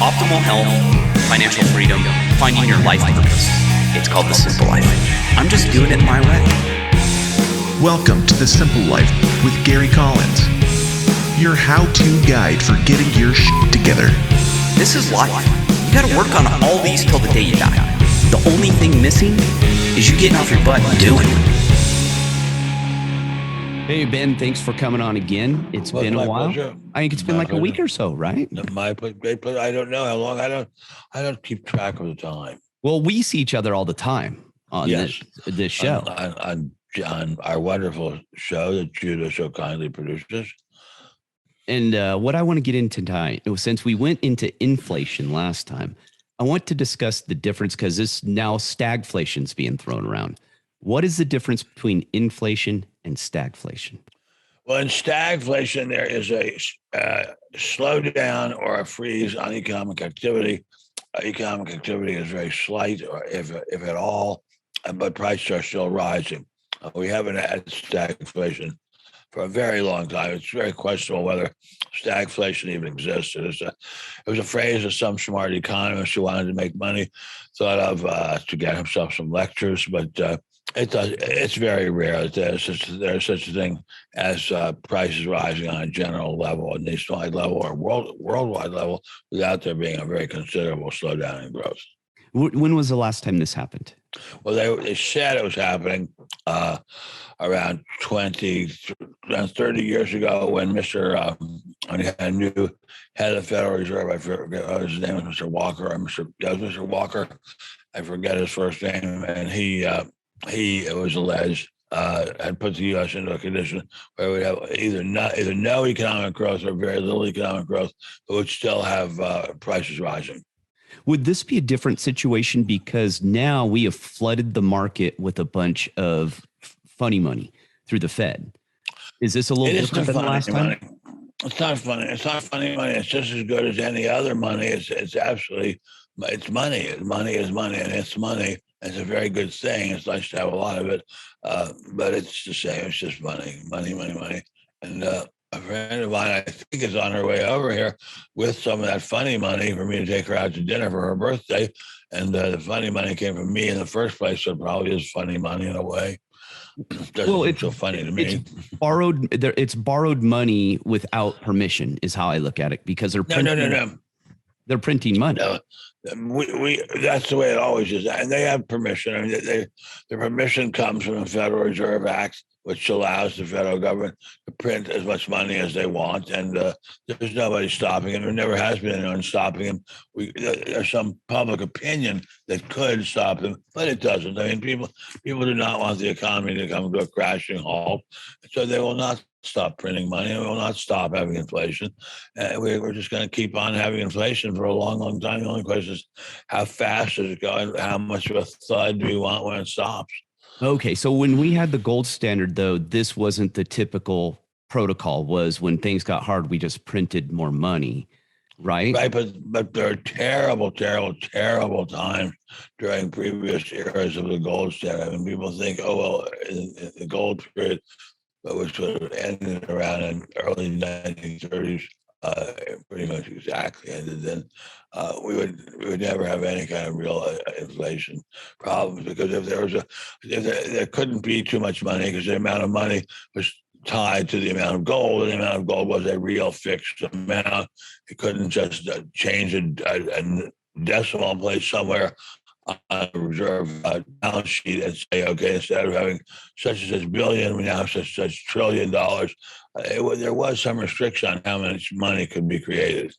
Optimal health, financial freedom, finding your life purpose. It's called The Simple Life. I'm just doing it my way. Welcome to The Simple Life with Gary Collins, your how-to guide for getting your shit together. This is life. You gotta work on all these till the day you die. The only thing missing is you getting off your butt and doing it. Hey, Ben, thanks for coming on again. It's been a while. Pleasure. I think it's been like a week or so, right? My pleasure. I don't know how long. I don't keep track of the time. Well, we see each other all the time on this show. On our wonderful show that Judah so kindly produces. And what I want to get into tonight, since we went into inflation last time, I want to discuss the difference because this now stagflation is being thrown around. What is the difference between inflation and stagflation? Well, in stagflation, there is a slowdown or a freeze on economic activity. Economic activity is very slight, or if at all, but prices are still rising. We haven't had stagflation for a very long time. It's very questionable whether stagflation even exists. It was a phrase that some smart economist who wanted to make money thought of to get himself some lectures, but it's very rare that there's such a thing as prices rising on a general level, a nationwide level, or worldwide level, without there being a very considerable slowdown in growth. When was the last time this happened? Well, they said it was happening around 30 years ago when when he had a new head of the Federal Reserve. I forget his name was Mr. Walker. Mr. Walker. I forget his first name, and he it was alleged had put the U.S. into a condition where we would have either no economic growth or very little economic growth, but would still have prices rising. Would this be a different situation because now we have flooded the market with a bunch of funny money through the Fed? Is this a little different than the last time? It's not funny. It's not funny money. It's just as good as any other money. It's absolutely, it's money. Money is money, and it's money. It's a very good thing. It's nice to have a lot of it, but it's the same. It's just money. And a friend of mine, I think, is on her way over here with some of that funny money for me to take her out to dinner for her birthday. And the funny money came from me in the first place, so it probably is funny money in a way. It's so funny to me. It's borrowed money without permission, is how I look at it, because they're printing, They're printing money. No, that's the way it always is, and they have permission. I mean, the permission comes from the Federal Reserve Act, which allows the federal government to print as much money as they want, and there's nobody stopping them. There never has been anyone stopping them. There's some public opinion that could stop them, but it doesn't. I mean, people do not want the economy to come to a crashing halt, so they will not stop printing money, and we will not stop having inflation. We're just going to keep on having inflation for a long, long time. The only question is how fast does it go, and how much of a thud do we want when it stops? Okay, so when we had the gold standard, though, this wasn't the typical protocol. Was when things got hard, we just printed more money, right? Right, but there are terrible, terrible, terrible times during previous eras of the gold standard. I mean, people think, oh, well, in the gold period, which would have ended around in early 1930s, pretty much exactly ended then, we would never have any kind of real inflation problems, because if there couldn't be too much money, because the amount of money was tied to the amount of gold, and the amount of gold was a real fixed amount. You couldn't just change a decimal place somewhere on a reserve balance sheet and say, okay, instead of having such and such billion, we now have such $1 trillion. There was some restriction on how much money could be created.